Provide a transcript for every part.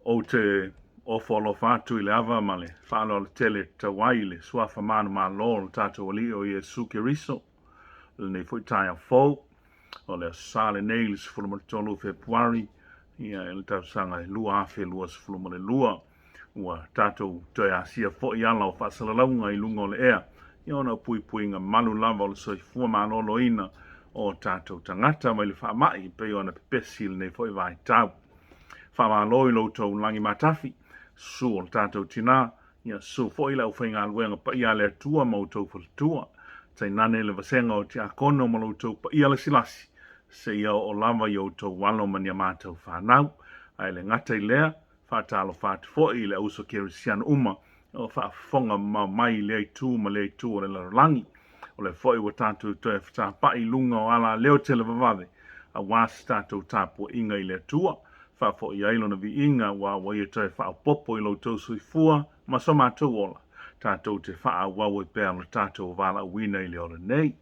o te o folo fatu I le ava ma le whalo le tele tawai le suafa manu ma lo le tatou ali o Iesu Keriso le nei fwoi tai a fau o le sale nei le sifulu ma tolu Fepuari ia le tau sanga lua afe lua sifulu ma le lua ua tatou toi asia fwoi ala o whasalalaunga I lunga o le ea ia ona pui nga malu lava o le soifua ma lolo ina o tatou tangata mai le whaamai pe ona pepesi le nei fwoi vai tau whaamalo I Lotu langi matafi su o tatou tina ia su fo ila uwhainga aluenga pa ia le tua mautou tua tai nane le vasenga o te akono ma Lotu pa ia le silasi se ia o lava I outou walo mania mātou whanau ai le ngata I lea whatalo whatu fo I le uso kerisian uma o whaafonga mai le tu ma le tu o le larangi o le fo I wa tatou toe whata I lunga o ala leo te le vavave a wasi tatou tapu inga I le tua fo I ailo na vi inga wa ia toi wha popo I Lotu suifua ma so mātou ola tatou te wha wawe pēr le tatou wala wina I le ora nei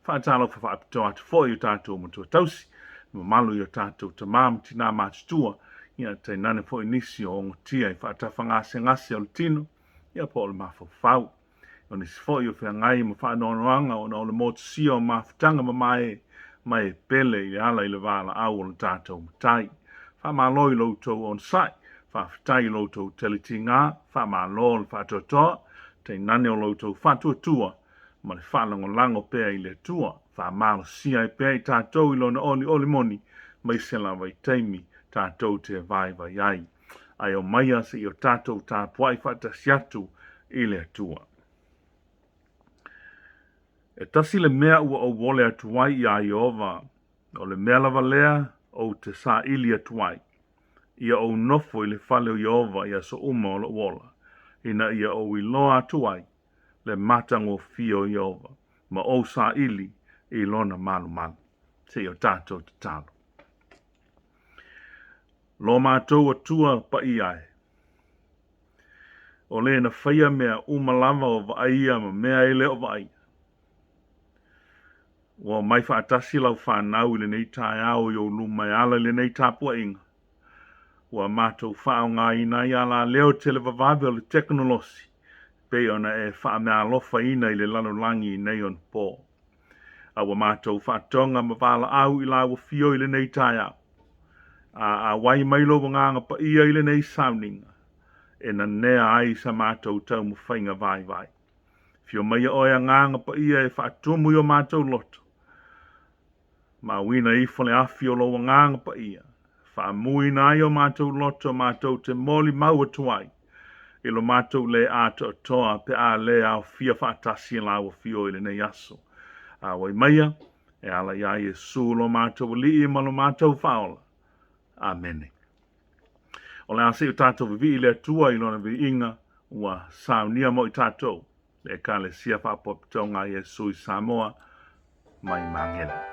wha talo wha apitoa atu fo I tatou matua tausi ma malu I tatou ta mam tina mātua ia te nane fo I nisi o ngotia I wha tafa ngase o le tino ia po le mafo fau o nisi fo I o whea ngai ma wha noanoanga o na o le motu sia o mafutanga ma mai pele I ala I le wala au o le tatou matai whamalo I Lotu on sai, whawhitai Lotu teliti ngā, whamalo le whatotoa, te nane o Lotu whatuatua, ma le whalango lango pēr I le tua, whamalo sia I pēr I tātou I lona oli moni, mai se lawa I teimi tātou te vai ai. Ai o maia se I o tātou tā puai whatasiatu I le tua. E tasi le mea ua o wole atuai I a Iova, o le mea lava lea, o te sa ili atuai. Ia o nofo I le fale o Iova ia so uma o le wola. Ina ia o iloa atuai le matango fio Iova. Ma o sa ili I lona malu. Se o tatou te talo. Lo mātou atua pa I ai. O le na whaia mea umalama o vaia ma mea ele o vaia. Wa mai whaatasi lau whanau I le nei tae au I o lumai ala le nei tapua inga. Wa mātou whao ngā ina I ala leo tele vavave o le teknolosi. Pe ona e wha mea alofa ina I le lanolangi I nei on pō. A wa mātou whaatonga ma wala au I la wa fio I le nei tae au. A wai mailo wa nganga pa ia I le nei Sauniga. E na nea ai sa mātou tau mu whainga vai. Fio mai oia nganga pa ia e whaatumu I o mātou loto. Ma wina I fole afi o lo nganga pa ia. Wha mui na I o mātou loto mātou te moli mau atuai. I lo mātou le ato toa pe a le au fia whaatasi la o fio I le nei aso. A wai maia e ala ia Iesu lo mātou li I ma lo mātou whaola. Amen. O le ase o tātou vivi I le atua I lona vi inga ua saunia mo I tātou. Le ka le sia whapopitonga Iesu I Samoa mai mangela.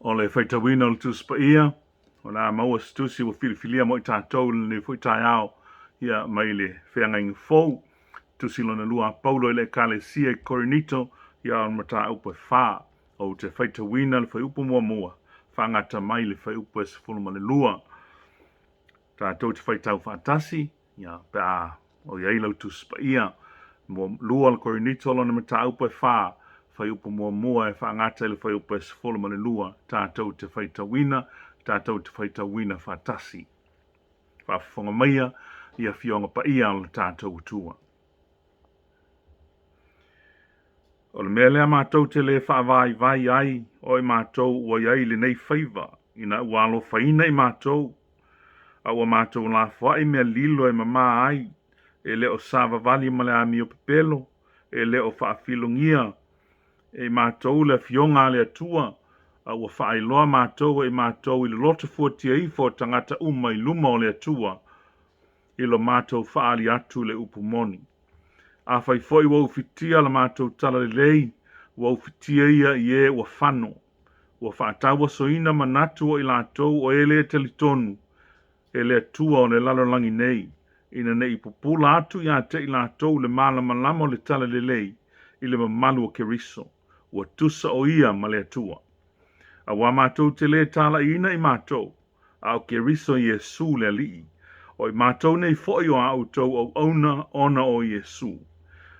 o le whaitawina o le tuspa ia, o la maua stusi o filifilia mo i tātou le whaitai au, ia mai le whenga fou, tusi lona lua paulo i le kalesia i Korinito, ia o mata upa wha, o te whaitawina le whai upa mua mua, whangata mai le whai upa se fulma le lua, tātou te whaitau whaatasi, ia pe a o iei lau tuspa ia, mo lua le Korinito lona mata upa wha, whai upa mua mua e whaangata le whai upa se fulma le lua, tātou te whaitawina, tātou te whaitawina whaatasi. Whaafonga maia, ia fionga pa ia o le tātou utua. O le mea lea mātou te le whaavai vai ai, o i mātou ua iai le nei whaiva, ina ualo whaina i mātou, a ua mātou la whai mea lilo e mama ai, e leo sava vali ma le ami o pepelo, e leo whaafilongia, e mātou le fionga le atua, a ua whaailoa mātou e mātou i le lota fuatia ifo tangata uma i luma o le atua, i lo mātou whaali atu le upumoni. A whai foi wa ufitia la mātou tala le lei, wa ufitia ia i e wa whano, wa whaatawa soina manatu o i lātou o ele telitonu, ele atua o le lalolangi nei, ina nei pupula atu ia te i lātou le malama lama o le tala le lei, i le mamalu o keriso, wa tusa o ia ma le atua. A wa mātou te le tala ina i mātou, a o keriso Yesu le alii, o i mātou nei foi o autou o auna ona o Yesu.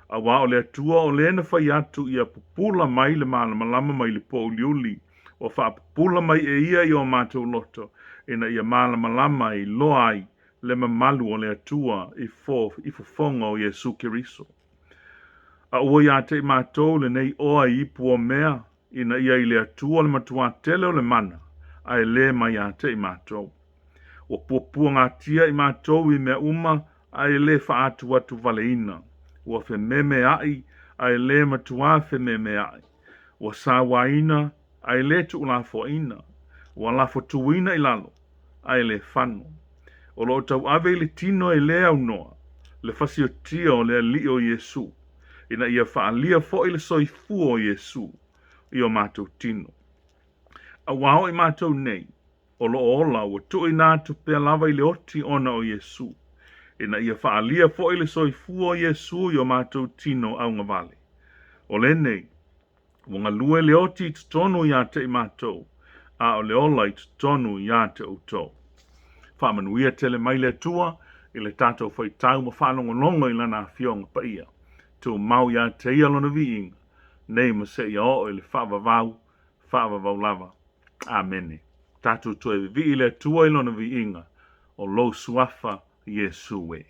A wa o le atua o le na whai atu ia pupula mai le malama lama mai le po uliuli, o wha pupula mai e ia i o mātou loto, ina ia malama lama i loai le mamalu o le atua i fofonga o Yesu Keriso. A ua ia te mātou le nei oa i ipu o mea, ina ia i le atua le matua tele o le mana, a e le mai ia te mātou. O puapua ngā tia i mātou i mea uma, a e le wha atu atu valeina. Ua fe meme ai, a e le matua fe meme ai. Ua sawaina, a e le tu ulafoina. Ua lafo tuina i lalo, a e le whano. O lo tau ave le tino e le au noa, le fasio tia o le ali o Yesu. Ina ia whaalia fo i le soifu o Yesu, i o mātou tino. A wao i mātou nei, o lo ola ua tui nātu pia lava i le oti ona o Yesu. Ina ia whaalia fo i le soifu o Yesu i o mātou tino au ngavale. O le nei, wanga lue le oti i tonu i ate i mātou, a o le ola i tonu i ate o tau. Whamanuia tele mai le tua, i le tātou whai tau ma whanongonongo i lana fionga pa ia. Tu mau ia te ia lona viinga, nei ma se ia o i le whaavavau lava. Amene. Tātou tue vi i le tua i lona viinga, o lo suafa Yesu e.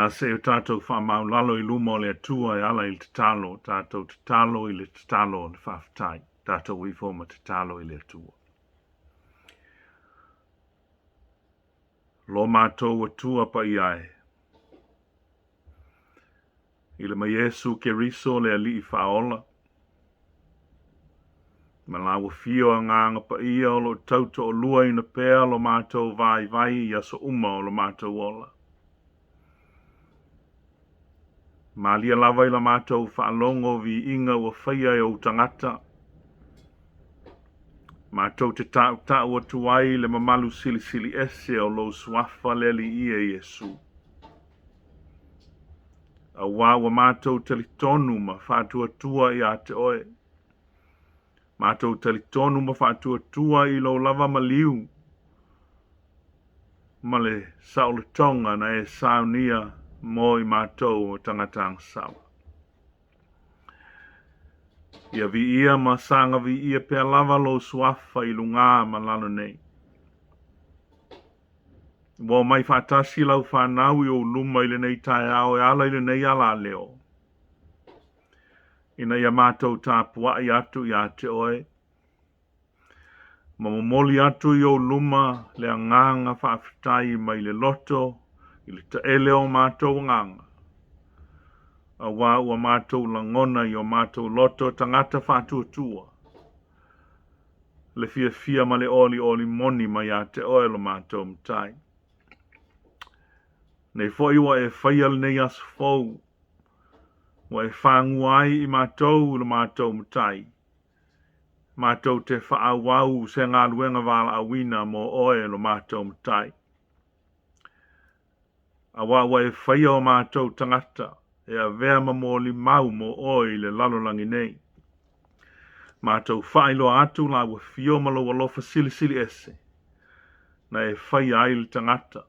se o tātou whamaulalo I luma o le atua ala I te talo, tātou te talo I le te talo o le whawhatai, tātou I fōma te talo I le atua. Lo mātou atua pa I ai. I le mai Yesu ke riso le ali I whaola. Ma lawa fio a nganga pa ia o lo tauto o lua ina pēa lo mātou vai I aso uma o lo mātou ola. Ma lia lava I la mātou whaalongo vi inga ua whaia o tangata. Mātou te tau atuai le mamalu sili ese o lo swafa leli ia Yesu. A wawa mātou talitonu ma whātua tua I a te oe. Mātou talitonu ma whātua tua I lo lava maliu. Ma le saole tonga na Sauniga mo I mātou o tangatang sawa. Ia vi ia ma sanga vi ia pea lava lo swafa I lunga ma lano nei. Wa mai whātasi lau whanau I o luma I le nei tai au e ala I le nei ala leo. Ina ia mātou tāpua I atu I a te oe. Ma momoli atu I o luma le anganga whaafitai mai le loto I le taele o mātou nganga. A wā ua mātou langona I o mātou loto tangata whātuatua. Le fia ma le oli moni mai a te oe lo mātou mtai. Nei foi wa e whaial nei as fau. Wa e whangu ai I mātou le mātou mtai. Mātou te whaawau se ngā luenga wala awina mo oe lo mātou mtai. A wa e whaia o mātou tangata e a vea mo li mau mo oe le lalolangi nei. Mātou whailo atu la wa fio malo walofa sili ese. Na e whaia ai le tangata.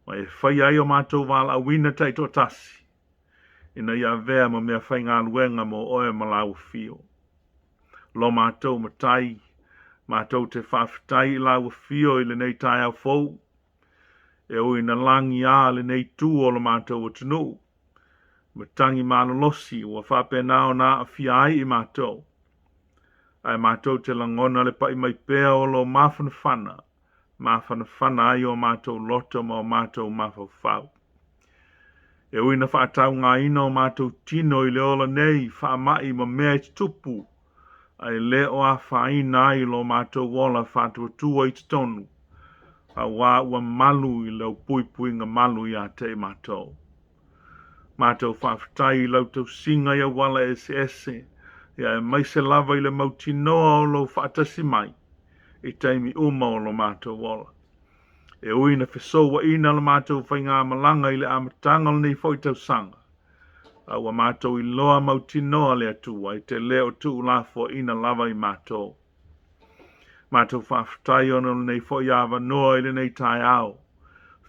Ma e whaia ai o mātou wala awina taito tasi. Ina ia vea ma mea whai ngā luenga mo oe malau fio. Lo mātou matai, mātou te whawhitai lau fio I le nei tai au fau. E o ina langi a le nei tū o lo mātou o tunu. Matangi malolosi ua whapenao na a fia ai I mātou. Ai mātou te langona le pai mai pēa o lo mawhanawhana. Mawhanawhana ai o mātou loto ma o mātou mawhawhau. E uina whaatau ngā ina o mātou tino I le ola nei whaamai ma mea I tupu. Ai le o a whaina ai lo mātou wola whātua tua I tonu. A wā ua malu I lau pui ngā malu I a te mātou. Mātou whawhitai I lau tau singa ia wala ese. Ia e mai se lava I le mautinoa o lo whaatasi mai. I taimi uma o lo mātou wola. E uina whesoa ina lo mātou whai ngā malanga I le amatanga nei fwoi tau sanga. A ua mātou I loa mautinoa le atua I te leo tu la fo ina lava I mātou. Mātou whawhitai ono nei fwoi awa noa I le nei tai au.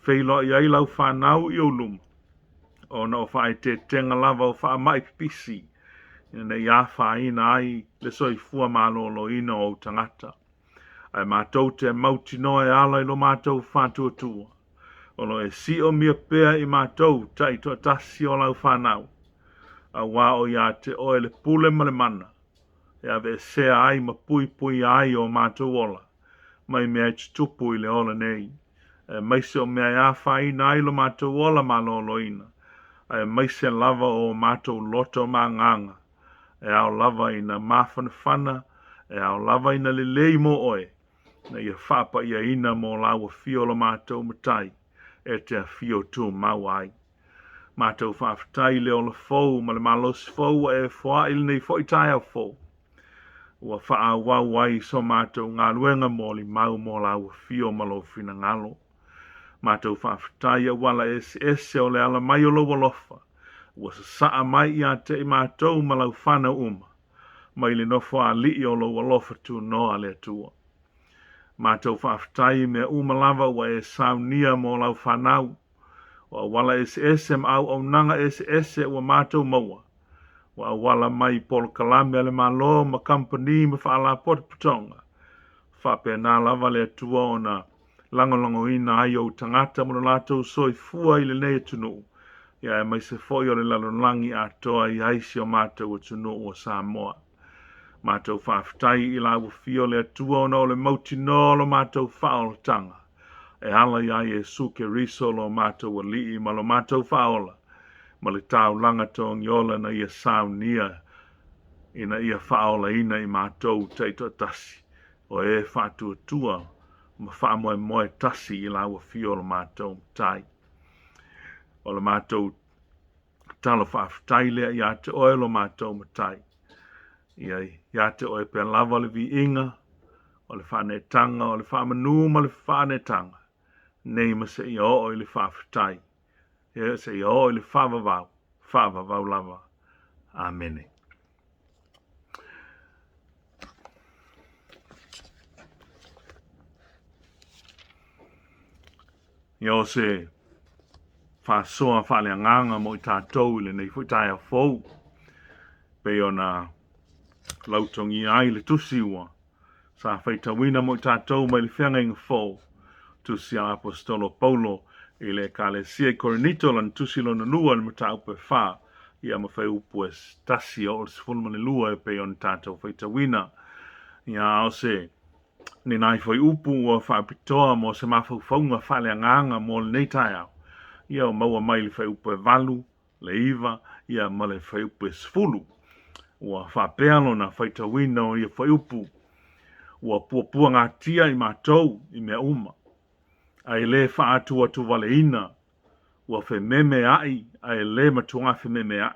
Wheilo I ai lau whanau I o luma. O no whai te tenga lava o wha mai pisi. Ina nei a whaina ai le soi fua malolo ina o tangata. Ai mātou te mautinoa e ala I lo mātou whātuatua. Ono e si o mia pēa I mātou tai toa tasi o lau whanau. A wā o ia te oe le pule ma le mana. E ave sea ai ma pui ai o mātou ola. Mai mea te tupu I le ola nei. E maise o mea ia whaina ai lo mātou ola malolo ina. E maise lava o mātou loto ma nganga. E au lava ina mawhanawhana. E au lava ina le lei mo oe. Na ia whapa ia ina mo lawa fio lo mātou matai, e te fio tū mau ai. Mātou whawhitai leo le fau, ma le malos fau e wha ili nei fwoi tai au fau. Ua wha wau ai so mātou ngā luenga mo li mau mo lawa fio malo fina ngalo. Mātou whawhitai a wala ese o le ala mai o lo walofa. Ua sa saa mai ia te I mātou ma lau whana uma. Mai le nofo a li o lo walofa tu noa le tua. Mātou whawhitai mea umalava wa e Sauniga mo lau whanau. Wa wala ese ma au nanga ese wa mātou maua. Wa wala mai polo kalame ale malo ma company ma whaala pot putonga. Whape nā lava le tua o na langolongo ina ai o tangata mo latou soi fua I le nei tunu. Ia mai se foi o le lalonagi atoa I aisi o mātou o tunu o Samoa. Mātou whaafitai I la wafio le atua no le mautino lo mātou whaoltanga. E ala ia Yesu ke riso lo mātou o lii ma lo mātou whaola. Ma le tau langa tōngi ola na ia Sauniga ina ia whaola ina I mātou teito tasi. O e whātua tua ma whaamoe moe tasi I la wafio lo mātou tai. O le mātou talo whaafitai lea ia te oe lo mātou matai. Ia te oe pe lava le vi inga, o le whanetanga, o le whamanu ma le whanetanga. Nei ma se ia o le whaafitai. Ia se ia o le whavavau lava. Amene. Ia o se whasoa whaleanganga mo I tātou le nei fuitai a fau. Pe o na lautongi ai le tusiwa. Sa whaitawina mo I tātou mai le whianga inga fau. Tusi a apostolo Paulo I le kalesia Korinito lan tusilo na lua le mata upe wha. Ia ma whai upu es tasi o le sifulma le lua e pe on tātou whaitawina. Ia o se ni nai whai upu o whaapitoa mo se mawhauwhaunga whaleanganga mo le neitai au. Ia o maua mai le whai upu e valu, le iwa, ia ma le whai upu e sifulu. Ua whapealo na whaitawina o ia whai upu. Ua puapua ngā tia I mātou I mea uma. Ai le whaatua tu wale ina. Ua whe meme ai, ai le matunga whe meme ai.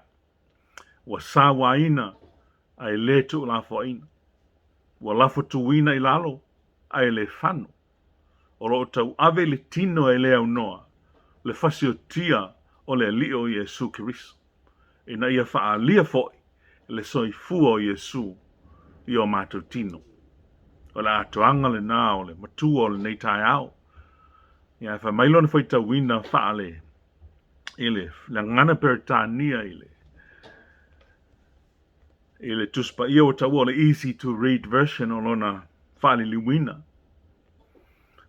Ua sawa ina, ai le tu lafo ina. Ua lafo tuina I lalo, ai le whanu. O lo tau ave le tino e le au noa. Le fasio tia o le lio Yesu Kiriso. Ina ia wha lia foi, le soifua o Yesu I o mātou tino. O le atoanga le nā o le matua o le neitai au. Ia wha mailona whaita wina wha le ile le ngana peritania ile tuspa ia o tau o le easy to read version o lona wha li liwina.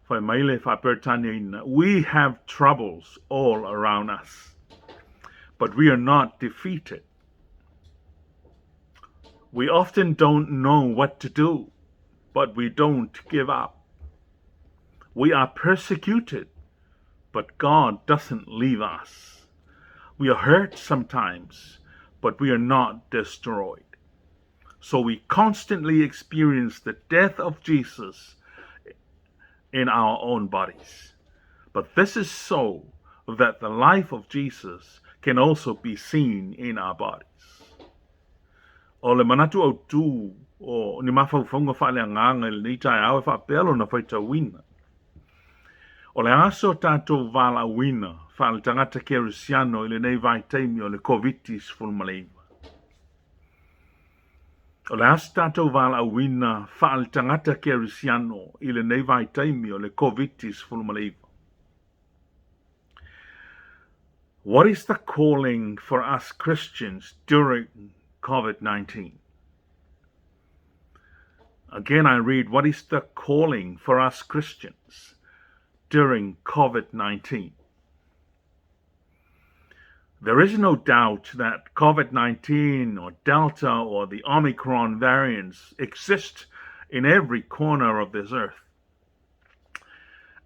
Whai maile wha peritania ina. We have troubles all around us, but we are not defeated. We often don't know what to do, but we don't give up. We are persecuted, but God doesn't leave us. We are hurt sometimes, but we are not destroyed. So we constantly experience the death of Jesus in our own bodies. But this is so that the life of Jesus can also be seen in our bodies. O le manatu au tu o ni mawhauwhaunga whaleanganga le nitai au e whapelo na whaitawina. O le aso tātou wala wina whale tangata kerisiano I le nei vai teimi o le COVID-19 fulmaleiva. O le aso tātou wala wina whale tangata kerisiano I le nei vai teimi o le COVID-19 fulmaleiva. What is the calling for us Christians during COVID-19? Again, I read, what is the calling for us Christians during COVID-19? There is no doubt that COVID-19 or Delta or the Omicron variants exist in every corner of this earth.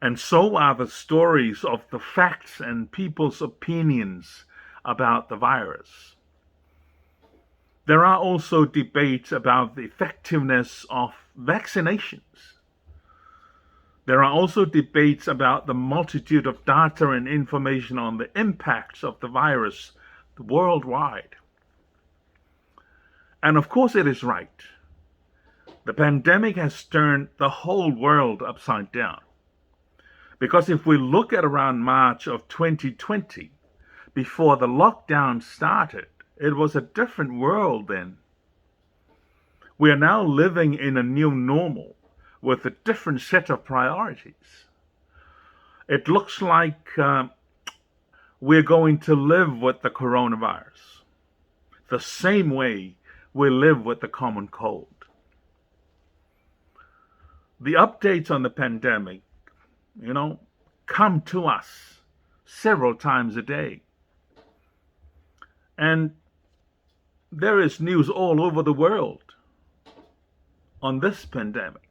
And so are the stories of the facts and people's opinions about the virus. There are also debates about the effectiveness of vaccinations. There are also debates about the multitude of data and information on the impacts of the virus worldwide. And of course it is right. The pandemic has turned the whole world upside down. Because if we look at around March of 2020, before the lockdown started, it was a different world then. We are now living in a new normal with a different set of priorities. It looks like we're going to live with the coronavirus the same way we live with the common cold. The updates on the pandemic, come to us several times a day. And there is news all over the world on this pandemic,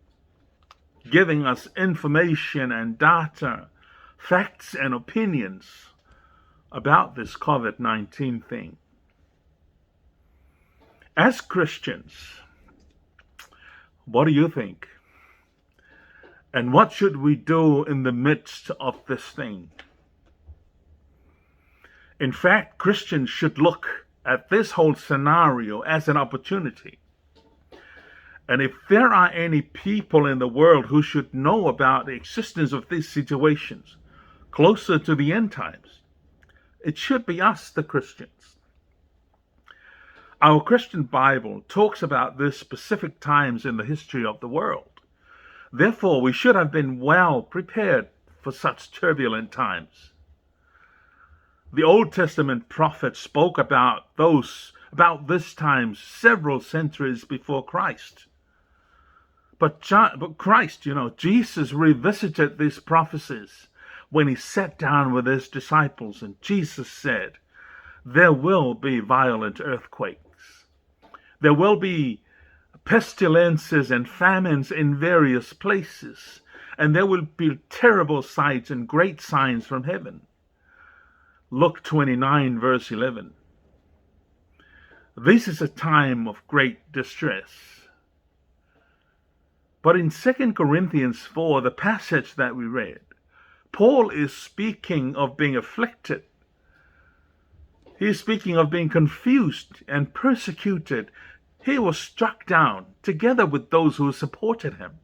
giving us information and data, facts and opinions about this COVID-19 thing. As Christians, what do you think? And what should we do in the midst of this thing? In fact, Christians should look at this whole scenario as an opportunity. And if there are any people in the world who should know about the existence of these situations closer to the end times, it should be us, the Christians. Our Christian Bible talks about these specific times in the history of the world. Therefore, we should have been well prepared for such turbulent times. The Old Testament prophets spoke about this time several centuries before Christ. But Christ, Jesus revisited these prophecies when he sat down with his disciples, and Jesus said, there will be violent earthquakes. There will be pestilences and famines in various places, and there will be terrible sights and great signs from heaven. Luke 29, verse 11. This is a time of great distress. But in 2 Corinthians 4, the passage that we read, Paul is speaking of being afflicted. He is speaking of being confused and persecuted. He was struck down together with those who supported him.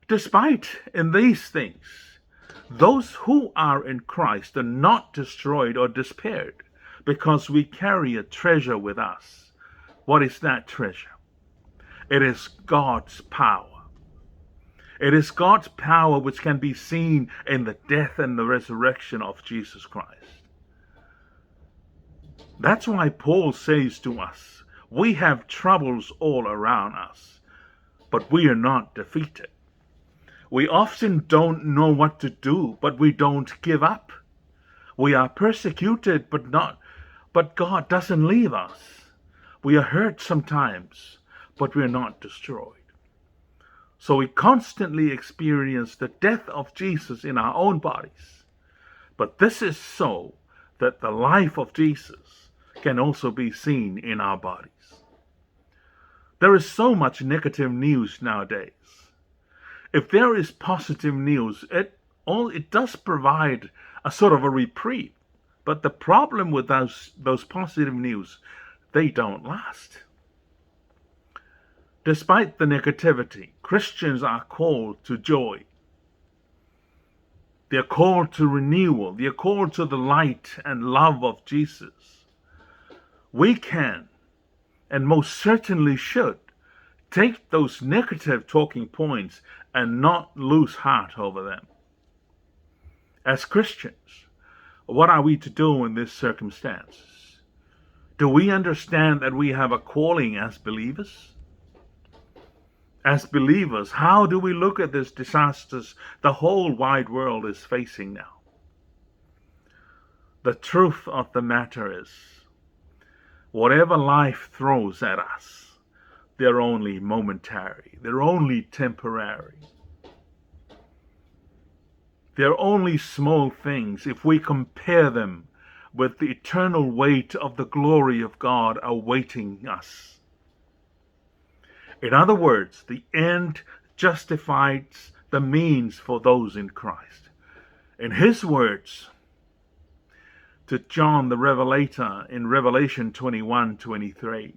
Despite in these things, those who are in Christ are not destroyed or despaired, because we carry a treasure with us. What is that treasure? It is God's power. It is God's power which can be seen in the death and the resurrection of Jesus Christ. That's why Paul says to us, we have troubles all around us, but we are not defeated. We often don't know what to do, but we don't give up. We are persecuted, but God doesn't leave us. We are hurt sometimes, but we're not destroyed. So we constantly experience the death of Jesus in our own bodies. But this is so that the life of Jesus can also be seen in our bodies. There is so much negative news nowadays. If there is positive news, it does provide a sort of a reprieve. But the problem with those positive news, they don't last. Despite the negativity, Christians are called to joy. They are called to renewal. They are called to the light and love of Jesus. We can, and most certainly should, take those negative talking points and not lose heart over them. As Christians, what are we to do in this circumstance? Do we understand that we have a calling as believers? As believers, how do we look at these disasters the whole wide world is facing now? The truth of the matter is, whatever life throws at us, they're only momentary. They're only temporary. They're only small things if we compare them with the eternal weight of the glory of God awaiting us. In other words, the end justifies the means for those in Christ. In his words to John the Revelator in Revelation 21:23,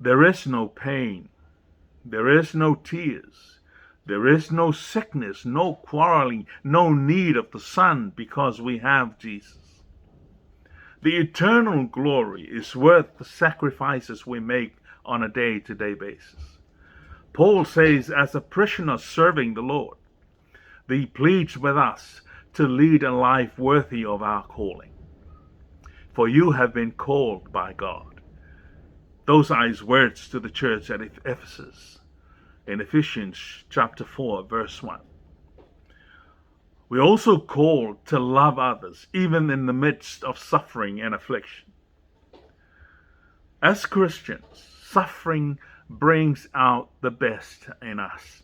there is no pain, there is no tears, there is no sickness, no quarreling, no need of the sun, because we have Jesus. The eternal glory is worth the sacrifices we make on a day-to-day basis. Paul says, as a prisoner serving the Lord, he pleads with us to lead a life worthy of our calling. For you have been called by God. Those are his words to the church at Ephesus in Ephesians chapter 4, verse 1. We're also called to love others, even in the midst of suffering and affliction. As Christians, suffering brings out the best in us.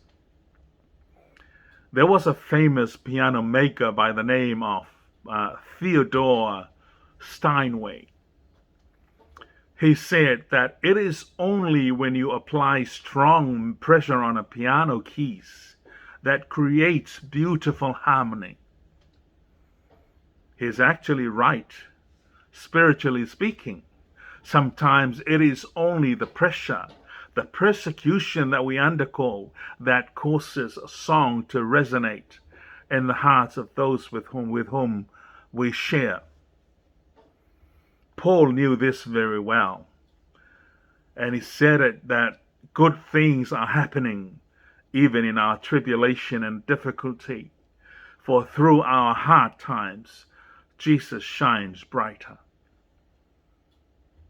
There was a famous piano maker by the name of Theodore Steinway. He said that it is only when you apply strong pressure on a piano keys that creates beautiful harmony. He's actually right, spiritually speaking. Sometimes it is only the pressure, the persecution that we undergo that causes a song to resonate in the hearts of those with whom we share. Paul knew this very well, and he said it that good things are happening even in our tribulation and difficulty, for through our hard times, Jesus shines brighter.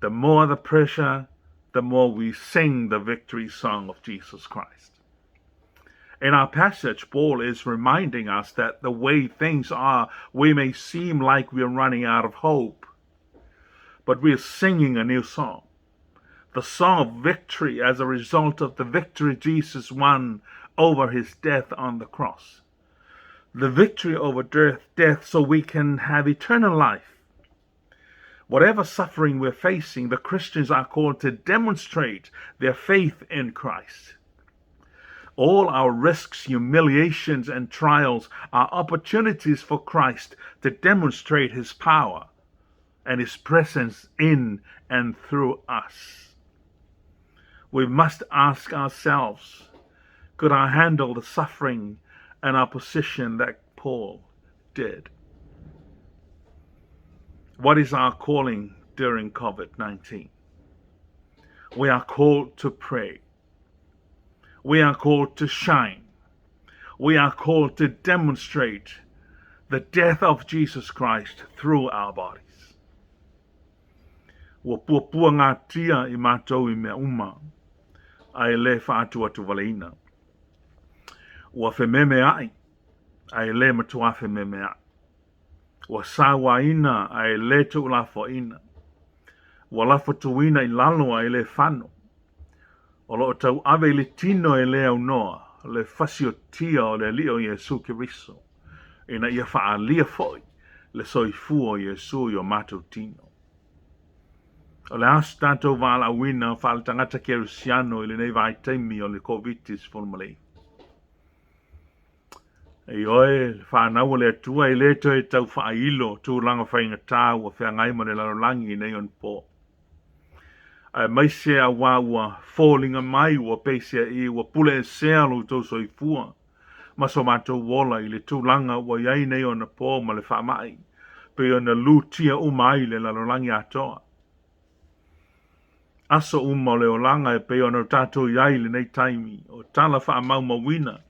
The more the pressure, the more we sing the victory song of Jesus Christ. In our passage, Paul is reminding us that the way things are, we may seem like we're running out of hope, but we're singing a new song. The song of victory as a result of the victory Jesus won over his death on the cross. The victory over death so we can have eternal life. Whatever suffering we're facing, the Christians are called to demonstrate their faith in Christ. All our risks, humiliations, and trials are opportunities for Christ to demonstrate his power and his presence in and through us. We must ask ourselves, could I handle the suffering and opposition that Paul did? What is our calling during COVID-19? We are called to pray. We are called to shine. We are called to demonstrate the death of Jesus Christ through our bodies. Wa puapua ngā tia I mātou I mea uma, ai le whātua tuwaleina. Wa whememe ai, ai le matua whememe ai. Wa sawaina ai le tu lafoina. Wa lafotuina I lalo ai le whano. O lo tau ave le tino e le au noa, le fasio tia o le lio Yesu Kiriso. Ina ia whaalia foi, le soifua Yesu I o mātou tino. O le asu tātou wala wina whaal tangata kerusiano I le nei vai teimi o le COVID-19 fulmalei. E oe, whanau le atua I le to e tau whailo, tū langa whainga tāu a whea ngai mo le larolangi nei on po. A mai se a wawa, fōlinga mai ua peisia I ua pule e sealu tau soifua. Maso mātou wola I le tū langa ua iai nei on a po ma le whamai. Pe o na lutia umai le larolangi atoa. Aso uma le o langa e pe o na tātou iai le nei taimi, o tala wha mau mawina.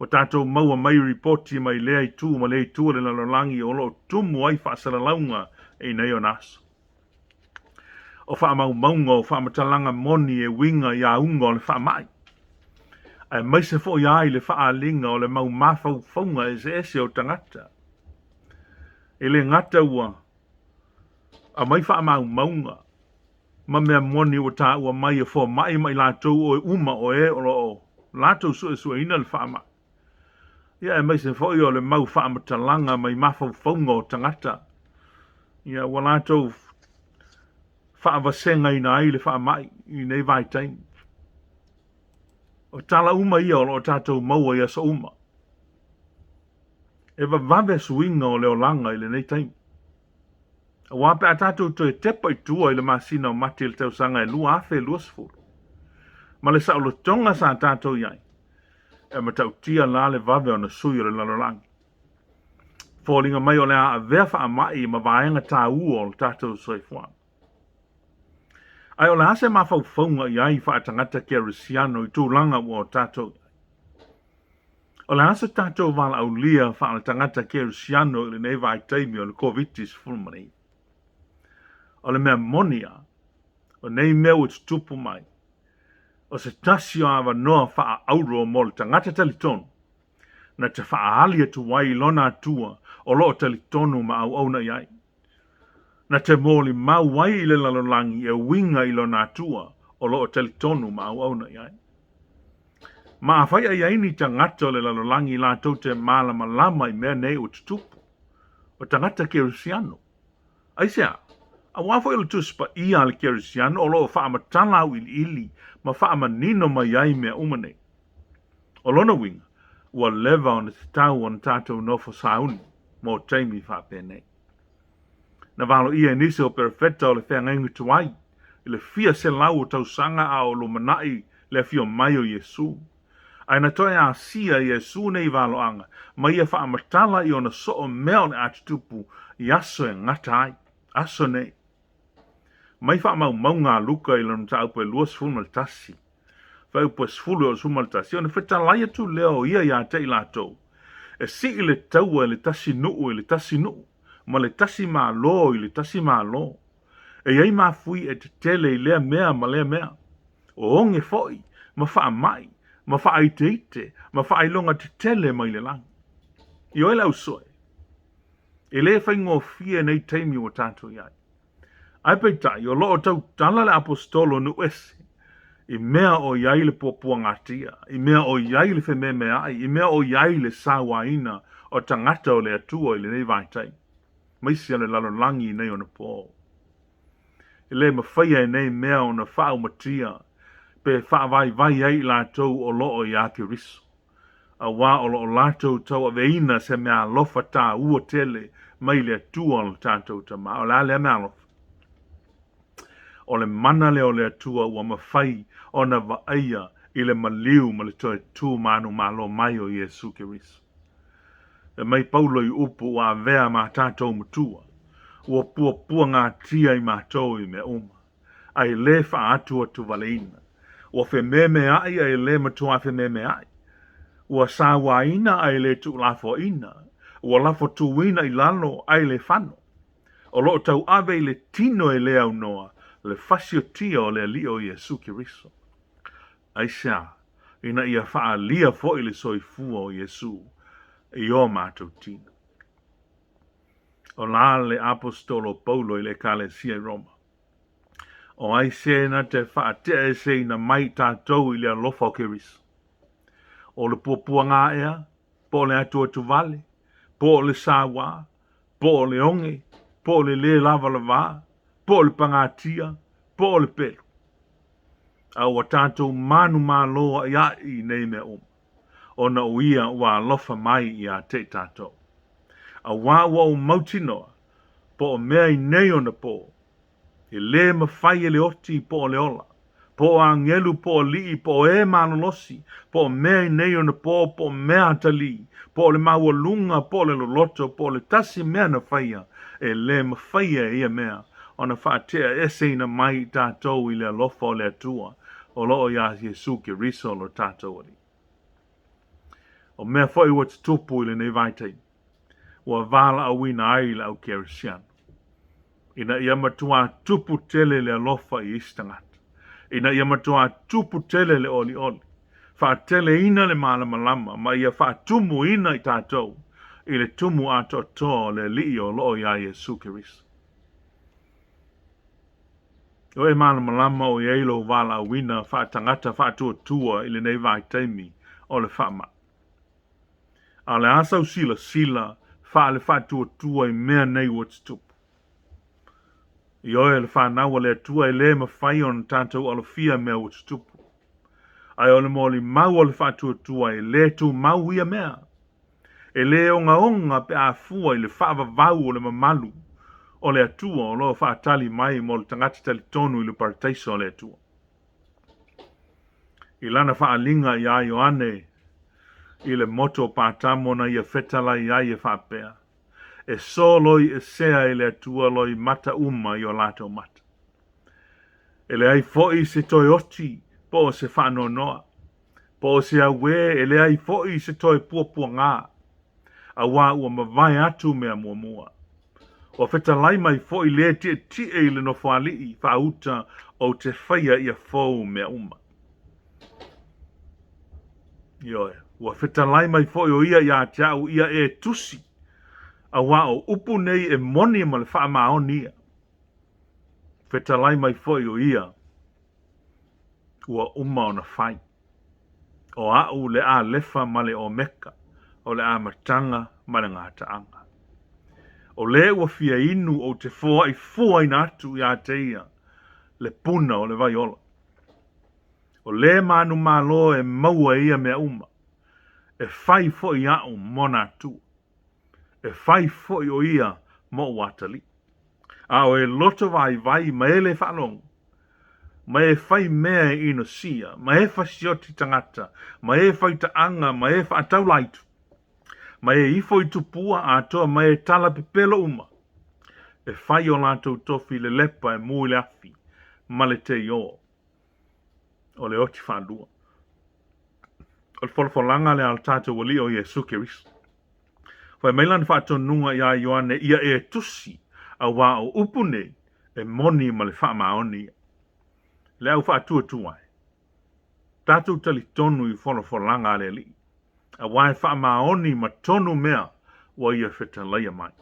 O tātou maua mai ripoti mai lea I tū ma lea I tū le larolangi o lo tumu ai whaasala launga e nei o naso. O wha mau maunga o wha matalanga moni e winga I a unga o le wha mai. Ai mai se fo iai le wha a linga o le mau mawhau whaunga e se ese o tangata. E le ngata ua, a mai wha mau maunga. Ma mea moni o tā ua mai e fo mai mai lātou o e uma o e o lo lātou su e su e ina le wha mai. Ia e mai se fo I o le mau wha matalanga mai mawhau whaunga o tangata. Ia wa lātou whaavasenga I ai le wha mai I nei vai taimi. O tala uma ia o lo tātou maua ia sa uma. E vave suinga o leo langa I le nei taimi. A wape a tātou to e tepa I tua I le masina o mati le tau sanga e lua afe lua sifuru. Ma le sa o lo tonga sa tātou iai. E ma tau tia la le vave o na sui o le lalolangi. Fōlinga mai o le a vea wha mai ma vaenga tā ua o le tātou soifuanga. Ai o le ase mawhau whaunga iai wha tangata kia risiano I tūlanga ua o tātou. O le ase tātou wala au lia wha tangata kia risiano I le neva I taimi o le COVID-19 fulmani. O le mea monia, o nei mea o tupu mai. O se tasio awa noa wha auro mo le tangata talitonu. na te whaali atu wai lona atua o loo tali tonu ma au na iai. Na te mōli mau wai i le lalolangi e winga i lona atua o loo tali tonu ma au na iai. Ma a whai a iaini tangata o le lalolangi la tau te malama lama i mea nei o tutupu. O tangata Kerisiano. Aisea, a wafo ilo tuspa ia le Kerisiano o loo wha amatala au ili ma wha amanino ma iai mea umane. O lona winga, ua leva o na te tau o na tātou nofo sauni, mō teimi wha pēnei. Na valo ia nise o perfetta o le whea ngengu tuai, i le fia se lau o tau sanga a o lo manai le fio mai o Yesu. Ai na toi a sia Yesu nei valo anga, ma ia wha amatala i o na so o mea o ne atutupu i aso e ngata ai, aso nei. Mai wha mau maunga luka i lona ta upe luas fulmal tasi. Wha upe sfulu o sumal tasi, o na whita laia tu leo ia ia te i lato. E si i le taua i le tasi nuu i le tasi nuu, ma le tasi maa lo i le tasi maa lo. E iei maa fui e te tele i lea mea ma lea mea. O onge foi, ma wha mai, ma wha ai te ite, ma wha ai longa te tele mai le lang. I oe lau soe. E le whai ngō fia nei teimi o tātou iai. Ai peitai, o loo tau tala le apostolo nu ese. I mea o iai le popua ngatia, i mea o iai le whememe ai, i mea o iai le sawaina o tangata o le atua i le nei vaitai. Maisi ale lalo langi nei o na pō. I le mawhaia nei mea o na whao matia, pe wha vai ai lātou o loo i ake riso. A wā o loo lātou tau a veina se mea lofa tā ua tele mai le atua o tātou tama, o la le mea lofa. O le mana le o le atua ua mawhai o na vaia i le maliu ma le toe tū manu malo mai o Yesu Keriso. E mai paulo i upu a vea ma tātou mutua, ua pua ngā tia i mātou i me uma. Ai le wha atua tu valeina. Ua whe meme ai ai le matua whe meme ai. Ua sawa ina ai le tu lafo ina. Ua lafo tu wina i lalo ai le whano. O loo tau ave i le tino e le au noa, le fasio tia o le alio Yesu Keriso. Aisea, ina ia wha lia fo i le soifua o Yesu, i o mātou tina. O la le apostolo Paulo i le kalesia i Roma. O ai se na te wha te e se ina mai tātou i le alofa o Keriso. O le pua ngā ea, po le atua tu vale, po le sawa, po le onge, po le lava lava, po le pangatia, po le pelu. Au a tātou manu māloa i nei me o na uia ua alofa mai i a te tātou. A wā o mautinoa, po o mea i nei o na po. I le mawhai e le oti po o le ola. Po a ngelu po o lii, po o e manolosi, po o mea i nei o na po o mea tali, po o le maua lunga, po o le loloto, po o le tasi mea na whaia, e le mawhaia ia mea, o na whaatea ese ina mai tātou i le alofa o le atua, o loo ia Yesu Keriso lo tātou ali. O mea whai wat tupu i le nei vaitai, ua vala a wina ai la au Kerisiano. Ina ia matua tupu tele le alofa i istangat. Ina ia matua tupu tele le oli oli. Wha tele ina le malama lama, ma ia wha tumu ina i tātou, i le tumu ato to le li o loo ia Yesu Keriso. O e malama lama o eilo wala a wina wha tangata wha tua i le nei vai teimi o le wha ma. A le asau sila, wha le wha tua i mea nei wats tupu. I oe le whanaua le atua e le mawhai o na tātou alofia mea wats tupu. Ai o le mōli mau o le whātua e le tu mau ia mea. E le onga pe a fua i le whaavavau o le mamalu o le atua o loa whaatali mai mo le tangata tali tonu i le parataiso o le atua. I lana whaalinga i a Ioane i le moto pātamo na ia whetala i a ia whaapea. E so loi e sea e le atua loi mata uma i o lato mata. E le ai foi se toi oti, po se whano noa. Po se awe e le ai foi se toi pua ngā. A wā ua mawai atu mea mua. O wheta lai mai foi le te e le no whaalii whauta o te whaia ia fau mea uma. Ioe. ua fetalai mai fo'i o ia ia te au ia e tusi, a wā o upu nei e moni ma le wha maoni ia. Fetalai mai fo'i o ia, ua uma o na whai. O au le a lefa ma le o meka, o le a matanga ma le ngā taanga. O le ua fia inu o te fua i fua ina atu ia te ia, le puna o le vaiola. O le manu malo e maua ia mea uma, e fai fo'i au mona atu, e fai fo'i o ia mo watali. A o e loto vai ma e le whanong, ma e fai mea ino sia, ma e fasioti tangata, ma e fai taanga, ma e whaatau laitu, ma e ifo i tupua a toa ma e tala pepelo uma, e fai o lato tofi le lepa e mui le afi, ma le te yo, o le oti whandua. O le folfolanga le al tato wali o Jesu Kiristo. Fai meilan whaatonunga ia Ioane ia e tusi a wā o upune e moni ma le wha maoni. Le au whaatua tuai. Tātou tali tonu i folfolanga le li. A wā e wha maoni ma tonu mea wa ia whetalaia mai.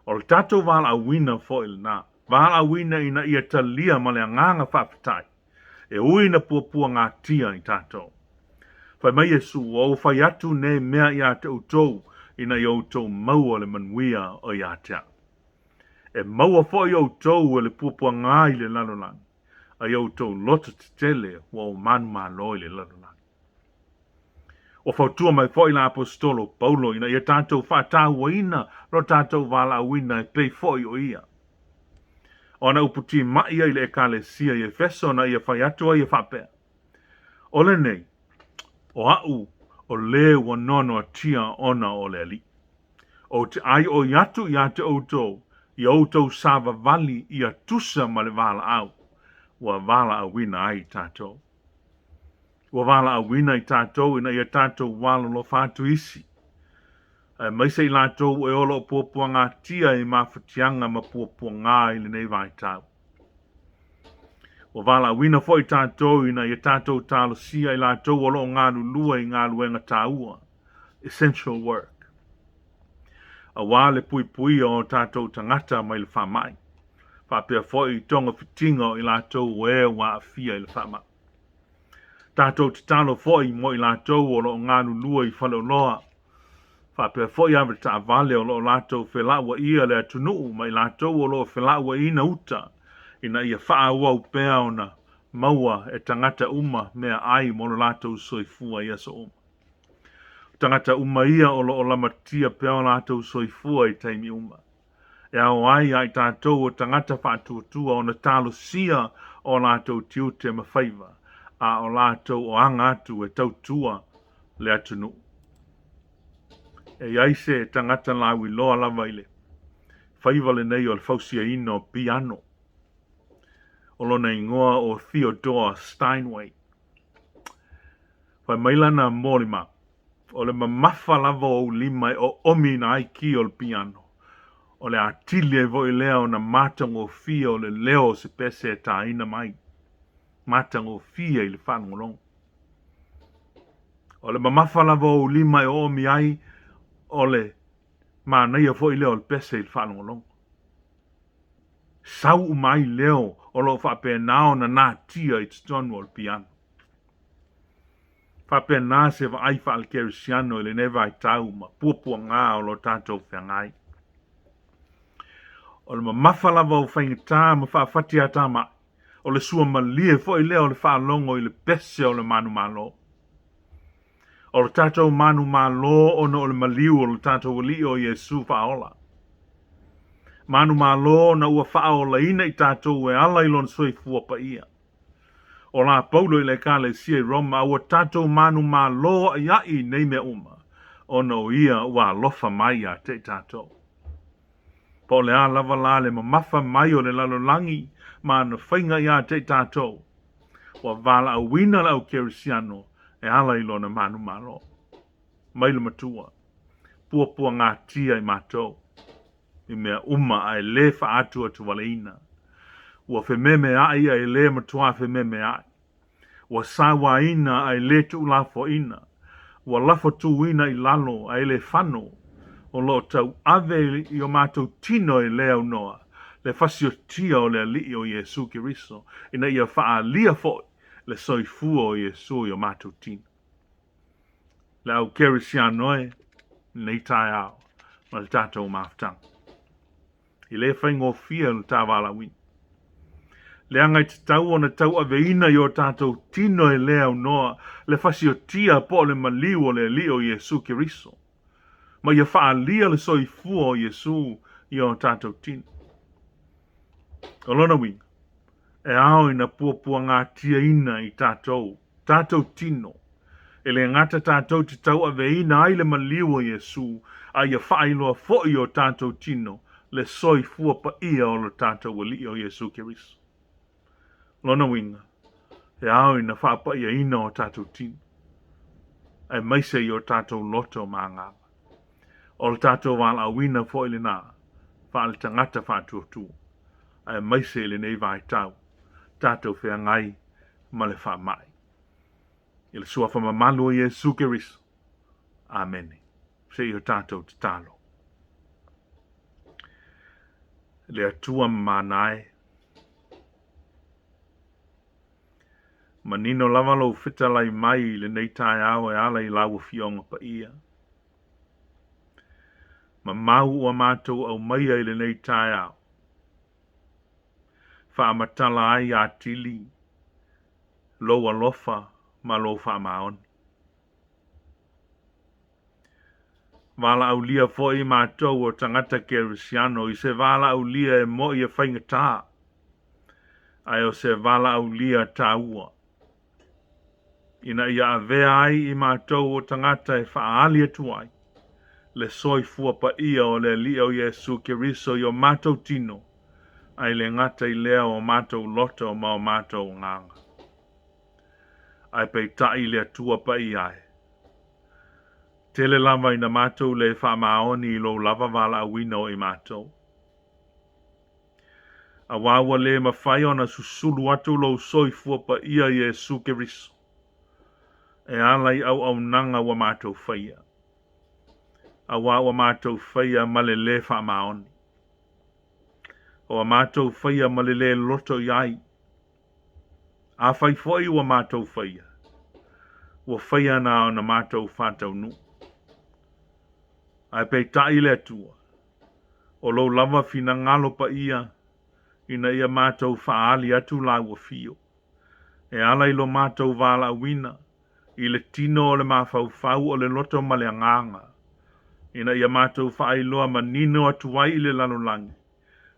O le tātou wāla a wina fo il nā. Wāla a wina ina ia talia ma le anganga whaapitai. E uina puapua ngā tia i tātou. Fai mai Jesu o fai atu ne mea ia te utou ina i outou maua le manuia o ia tea. E maua fo i outou le puapua ngai le lalolang. A i outou loto te tele wa o manu maloi le lalolang. O fautua mai fo i la apostolo Paulo ina ia tātou whaatau ina lo tātou wala wina e pei fo i o ia. O na uputi mai i le ekalesia i Efeso na ia fai atu a ia whapea. O le nei, o au o le wanono tia ona o le ali. O te ai o yatu i te outou, i outou sava vali i tusa ma le vala au, wa vala a wina ai tātou. Wa vala a wina i tātou ina i tātou wala lo fatu isi. Mai se i lātou e olo puapua ngā tia i mawhatianga ma puapua ngā i le nei vai tau. O wala wina fo i tātou ina i tātou tālo sia i lātou olo ngā lua i ngā luenga tāua. Essential work. A wale pui o tātou tangata mai le whamai. Whapea fo i tonga fitinga i lātou e wa fia i le whamai. Tātou te tālo fo i mo i lātou olo ngā lua i whaloloa. Whapea fo i awe ta vale o lo lātou whelaua ia le atunuu mai lātou o lo whelaua ina uta ina ia whaaua upea o na maua e tangata uma mea ai mo lo lātou soifua ia so uma. Tangata uma ia o lo lamatia pea o lātou soifua i taimi uma. E au ai tātou o tangata whaatuatua o na tālo sia o lātou tiute ma whaiva a o lātou o angatu e tautua le atunuu. E aise tangata lawi loa lava ile. Whaiva le nei o le fausia ino piano. O lona ingoa o Theodore Steinway. Whai mailana mōrima. O le mamafa lava o lima o omi na aiki o le piano. O le atili e voi lea o na matango fia o le leo se pese e ta ina mai. Matango fia i le whanongolong. O le mamafa lava o lima o omi ai ole ma nei fo i leo le pese il whanongolong. Sau mai leo o lo whape nao na nā tia i tonu o le piano. Whape nā se wa ai wha al kerisiano i le neva i tau ma puapua ngā o lo tātou whangai. O le mawhalawa o whaingita ma whaafati ata mai. O le sua malie fo i leo le whaalongo i le pese o le manu malo. O le tātou manu malo o no le maliu o le tātou wali o Jesu whaola. Manu malo na ua whaola ina i tātou e ala ilon soifua pa ia. O la paulo i le kale sia i Roma ua tātou manu malo a iai nei mea uma. O no ia ua lofa mai a te tātou. Po le a lava la le mamafa mai o le lalolangi ma na whainga ia te tātou. Wa vala a wina lau kerisiano. E ala ilo na manu malo. Maila matua. Puapua ngā tia i mātou. I mea uma ai le wha atua tu waleina. Ua whememe ai ai le matua whememe ai. Ua sawa ina ai le tu lafo ina. ua lafo tuina I lalo a ele whano, o lo tau ave I o mātou tino e leo noa, le fasio tia o le li o Yesu Kiriso, ina ia faa lia fo le soifua o Yesu I o mātou tino. Le au kerisianoe, nei tai au, ma le tātou maftang. I le whaingo fia le tāwala win. Le angai te tau o na tau aveina I o tātou tino e leo noa, le fasio tia po le maliu o le li o Yesu Kiriso. Ma ia faa lia le soifua o Yesu I o tātou tino. O lona win, e ao ina puapua ngā tia ina I tātou tino. E le ngata tātou te tau aveina ai le maliu o Yesu, a ia faa iloa fo I o tātou tino, le soifua pa ia o le tātou wali o Yesu Kiriso. Lona winga, e ao ina faa pa ia ina o tātou tino. E maise I o tātou loto maanganga. O le tātou wala awina fo ili nā, faa le tangata faa tuatua. E maise ili nei vai tau, tātou whea ngai, ma le faa mai. I le suafa mamalu o Yesu Kiriso. Amen. Se I o tātou te talo. Le atua manae. Manino lavalo fitalai mai le nei tai au e ala I lau fionga pa ia. Ma mau ua mātou au maia I le nei tai au. Wha amatala ai a tili, lo alofa, ma lo wha maon. Wala au lia foi mātou o tangata kerisiano, I se wala au lia e mo I e whaingatā. Ai o se wala au lia tāua. Ina ia avea ai I mātou o tangata e whaaali atuai. Le soifua pa ia o le li o Yesu Kiriso I o mātou tino. Ai le ngata I lea o mātou loto ma o mātou nganga. Ai pei tai le atua pa I ai. Tele lava ina mātou le wha maoni I lo lava wala awino I mātou. A wawa le mawhai ona susulu atu lo soifua pa ia Yesu Kiriso. E alai au nanga wa mātou whaia. A wawa mātou whaia male le wha maoni. O a mātou whaia male le loto iai. A whai foi wa mātou whaia. Wa whaia na o na mātou whātau nu. Ai pei tai le atua. O lo lava fina ngalo pa ia. Ina ia mātou whaali atu la ua fio. E ala ilo mātou wala wina. I le tino o le mawhau whau o le loto ma le anganga. Ina ia mātou whaailoa manino atu wai I le lalolangi.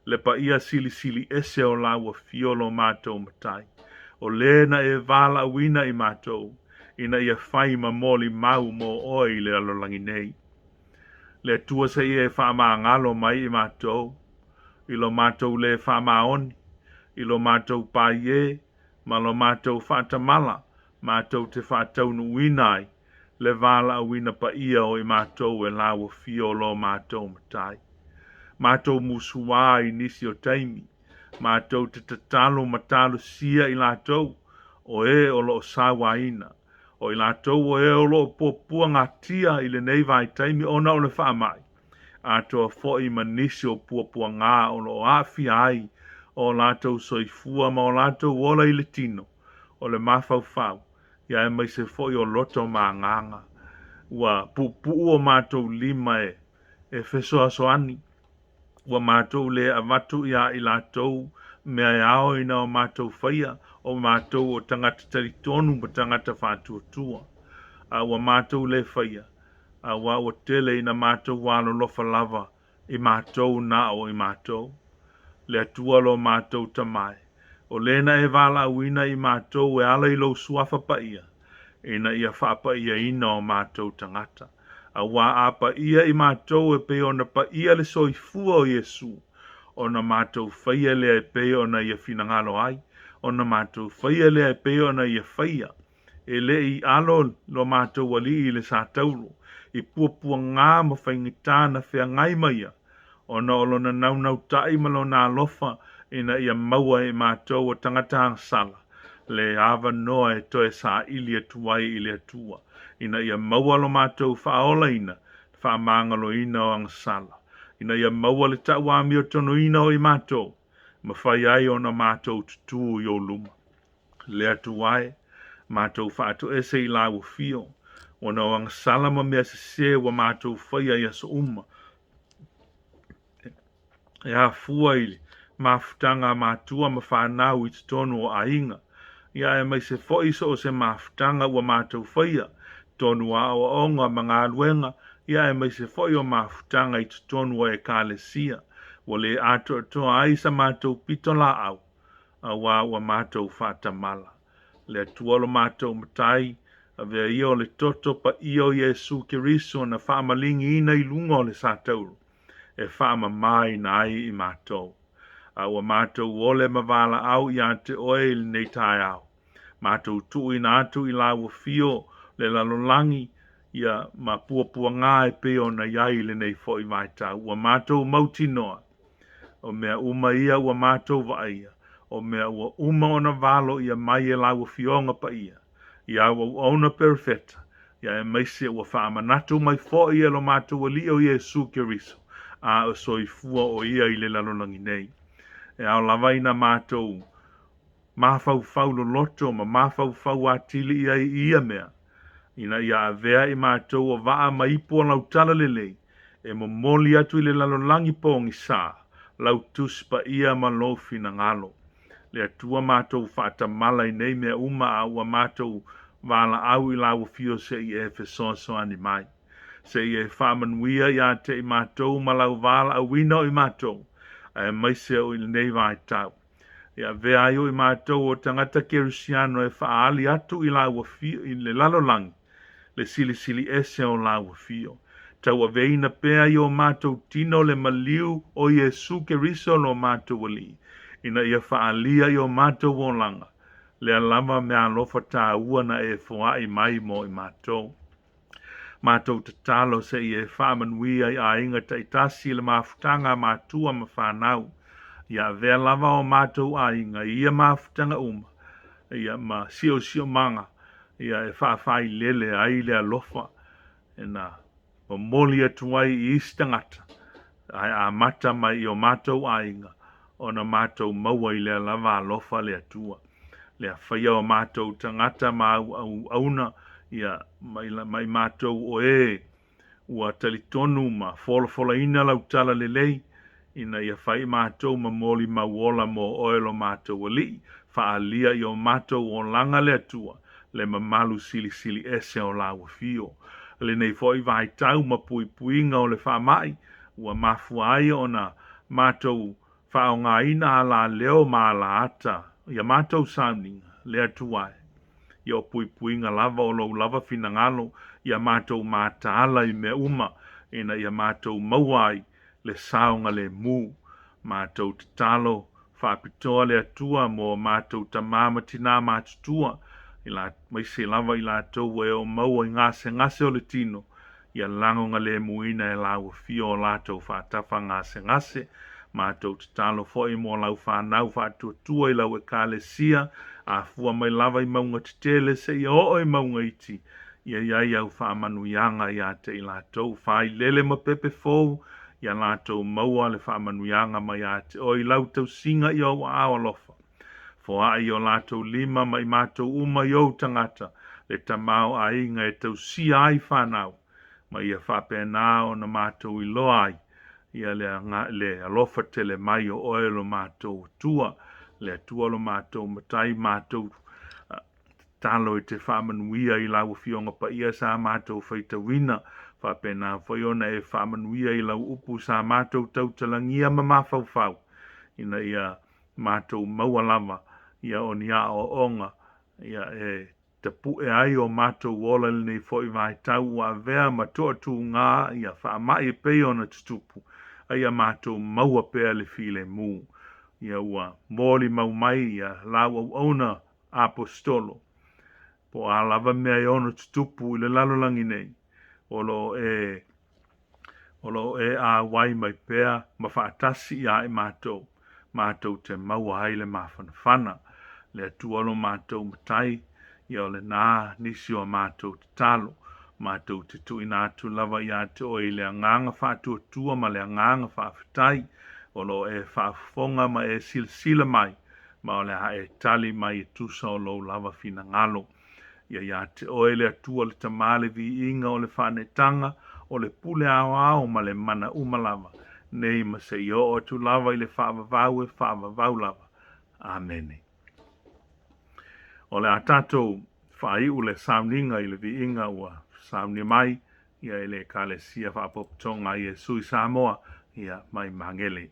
Le pa ia sili sili ese o la ua fio lo mātou matai. O le na e wala wina I mātou. Ina ia whai ma moli mau mo oi le lalolangi nei. Le tua se ia e wha maa ngalo mai I mātou. I lo mātou le wha maoni. I lo mātou paie. Ma lo mātou whātamala. Mātou te whātaunu winai. Le wala wina pa ia o I mātou e lawa fio lo mātou matai. Mātou musua I nisi o taimi. Mātou te tatalo matalo sia I lātou. O e o lo sawa ina. O I lātou o e o lo popua ngatia I le nei vai taimi ona o le whaamai. Atoa fo I manisi o popua ngā o lo afi ai. O lātou soifua ma o lātou ola I le tino. O le mawhau whau. Ia e mai se fo I o loto mā nganga. Ua pupu o mātou lima e. E feso asoani. Ua mātou le avatu ia I lātou. Mea e ao ina o mātou whaia. O mātou o tangata taritonu ma tangata whātuatua. Ua mātou le whaia. Ua o tele ina mātou walo lofa lava. I mātou na o I mātou. Le atua lo mātou tamai. O lena e wala uina I mātou e ala I lo suafa pa ia. Ina ia whaapa ia ina o mātou tangata. A wā apa ia I mātou e pe ona pa ia le soifua o Yesu. Ona mātou whaia le e pe ona ia finangalo ai. Ona mātou whaia le e pe ona ia whaia. E le I alo lo mātou wali I le sātauro. I puapua ngā ma whaingitana whea ngai maia. Ona olona nau tai malo nā lofa. Ina ia maua I mātou o tangata sala. Le ava noa e toe sa ili atuai ili atua. ina ia maua lo mātou whaola ina, whamangalo ina o angasala. Ina ia maua le tau ami o tono ina o i mātou, ma whai ai o na mātou tutu i o luma. Lea tuai, mātou whātou ese i lau fio, o na o angasala ma mea se wa mātou whai ai aso uma. E a fua ili, mafutanga mātua ma whanau i tonu o ainga. Ia e mai se foi so o se mafutanga ua mātou whaia, tonu a o onga mga aluenga, ia e mai se foi o mafutanga i tonu o e kālesia, wa le ato atoa ai sa mātou pito la au, a ua mātou whatamala. Le tuolo mātou matai, a vea ia o le toto pa io Yesu Kiriso na whaamalingi ina i lungo le sātauru, e whaama mai na ai i mātou. A ua mātou ole mavala au i ate oe nei tai au. Mātou tui na atu i la ua fio le lalolangi ia ma pua ngā e peo na iai le nei fo i vaitau. Ua mātou mautinoa, o mea uma ia ua mātou vaia, o mea ua uma ona valo ia mai e la ua fionga pa ia. Ia ua ona perfecta, ia e maise ua whaamanatu mai fo ia lo mātou ali o Yesu Kiriso, a o soifua o ia i le lalolangi nei. E au lavaina mātou mafau lo loto ma mafau atili ia mea. Ina ia avea i mātou o vaa maipo lau tala lelei, e mo moli atu i le lalolangi pongi sā, lau tuspa ia ma lofi na ngalo. Le atua mātou whaata mala i nei mea uma a ua mātou wala au i lau fio se i e fesoso ani mai. Se i e whamanuia i ate i mātou ma lau wala a wino i mātou, e maise o i nei vai tau. Ia vea aio i mātou o tangata kerusiano e whaali atu i lau fio i le lalolangi, le sili ese o lau fio. Tau a veina pea i o mātou tino le maliu o Yesu Kiriso lo mātou wali. Ina ia whaalia i o mātou o langa. Le alama mea lofa tā ua na e fua i mai mo i mātou. Mātou tatalo se i e whamanuia i a inga taitasi le mafutanga mātua ma whanau. Ia vea lava o mātou a inga ia mafutanga uma. Ia ma sio manga. Ia e whaafai lele ai le alofa. E na o moli atuai i istangata. Ai a mata mai i o mātou a inga. O na mātou maua i le lava alofa le atua. Le whaia o mātou tangata ma auna. Ia mai mātou o e. Ua talitonu ma fola ina lau tala lelei. Ina ia whai mātou ma moli mauola mo oelo mātou wali. Whaalia i o mātou o langa le atua. Le mamalu sili ese o la fio. Le nei foi vai tau ma puinga o le whamai. Ua mafua ai o na mātou whaonga ina ala leo ma ala ata. Ia mātou Sauniga, le atuai. Ia o puinga lava o lau lava finangalo. Ia mātou māta ala i mea uma. Ina ia mātou mauai le saonga le mu. Mātou tatalo whapitoa le atua mo mātou tamama tina mātutua. Ila mai se lava ila tau e o maua i ngase o le tino. Ia lango nga le muina e lau fio o latou whaatafa ngase. Mātou tatalo fo i mo lau whanau whaatuatua i lau e kālesia. A fua mai lava i maunga titele se i o i maunga iti. Ia iai au whaamanuianga i ate i latou. Whai lele ma pepe fou. Ia latou maua le whaamanuianga mai ate. O i lau tau singa i au awalofa. Fo ai o latou lima mai mātou uma i au tangata. Le tamau a inga e tau si ai whanau. Ma ia whapena o na mātou i loa ai. Ia le alofa tele mai o oelo mātou tua. Le tua lo mātou matai mātou talo i te whamanuia i lau fionga pa ia sa mātou whaita wina. Whapena whaiona e whamanuia i lau upu sa mātou tau talangia ma mawhau. Ina ia mātou maua lava. Ia o ni a o onga. Ia e te pue ai o mātou wola nei foi vai tau a vea ma toa tu ngā. Ia whaamai peo na tutupu. Ia mātou maua pea le file mu. Ia ua mōli mau mai ia lau au ona apostolo. Po a lava mea i ona tutupu i le lalolangi nei. Olo e a wai mai pea ma whaatasi ia i mātou. Mātou te maua ai le mawhanawhana. Le atua lo mātou matai. Ia o le nā nisi o mātou te talo. Mātou te tui nātu lava i ate o i lea nganga whātua tua ma lea nganga whāwhitai, o lo e whāwhonga ma e sila mai, ma o lea ha e tali mai e tusa o lo lava fina ngalo. Ia i ate o e lea tua le tamale vi inga o le whanetanga, o le pule ao ma le mana umalava, nei ma se i o tu lava i le whaavavau lava. Amene. O le a tātou whai u le Sauniga i le vi inga ua Sauni mai, ia i le kalesia whaapoputonga i e sui Samoa, ia mai mangele.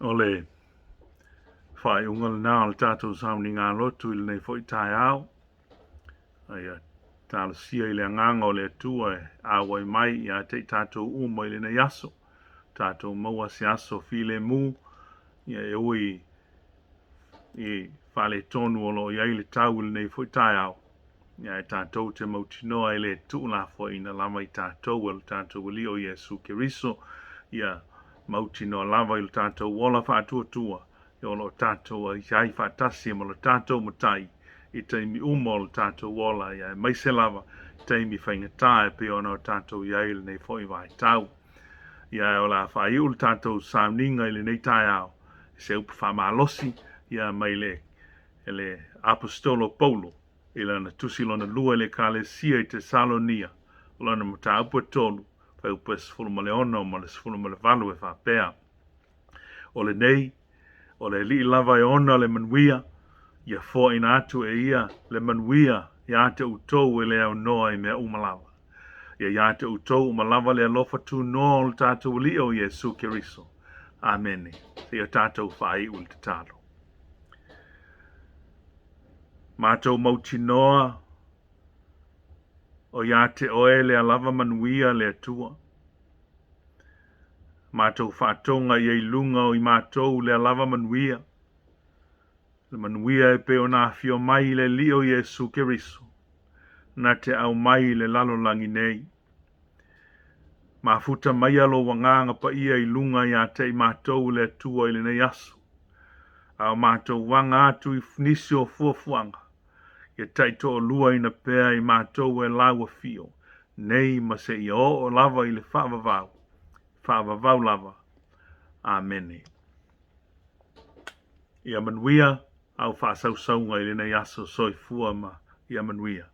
O le whai unga le nā le tātou Sauniga Lotu i le nei fwoi tai au. Aia tāla sia i le nganga o le atua e awai mai i a te tātou uma i le nei aso. Tātou maua se aso file mu ia e ui i whale tonu o lo i aile tau i le nei fwoi tai au. Ia e tātou te mautinoa i le tūla fwoi na lama i tātou o le tātou li o Jesu Keriso. Ia mautinoa lava i le tātou wola whātua i o lo tātou a iai whātasi ma lo tātou matai i teimi umo o le tātou wola ia e maise lava teimi whaingatai pe ona o tātou iai le nei fwoi vai tau. Ia o la whai u le tātou Sauniga i le nei tai au. Se upa whamalosi ia mai le apostolo Paulo i lana tusi lona lua le kalesia i te Salonia lona mata upa tolu whai upa sifuru le ono ma le sifuru le valu e whapea. O le nei, o le li lava e ona le manuia, ia fo ina atu e ia le manuia ia te utou e le au noa i mea umalawa. Ia te utou umalawa le alofa tu noa o le tātou li o Jesu Keriso. Amene. Ia tātou whai ul te tālo. Mātou mautinoa o ia te oe le alava manuia le atua. Mātou whātonga i lunga o i mātou le alava manuia. Le manuia e peo nā fio mai le lio Yesu Keriso. Na te au mai le lalo langi nei. Mafuta mai alo wanganga pa ia i lunga i te i mātou le atua i le nei asu. Au mātou wanga atu i fnisi o fuafuanga. Ia taito o lua ina pēa i mātou e laua fio. Nei ma se i o lava i le whaavavau. Whaavavau lava. Amene. Ia manuia au whaasausaunga i le nei aso soifua ma ia manuia.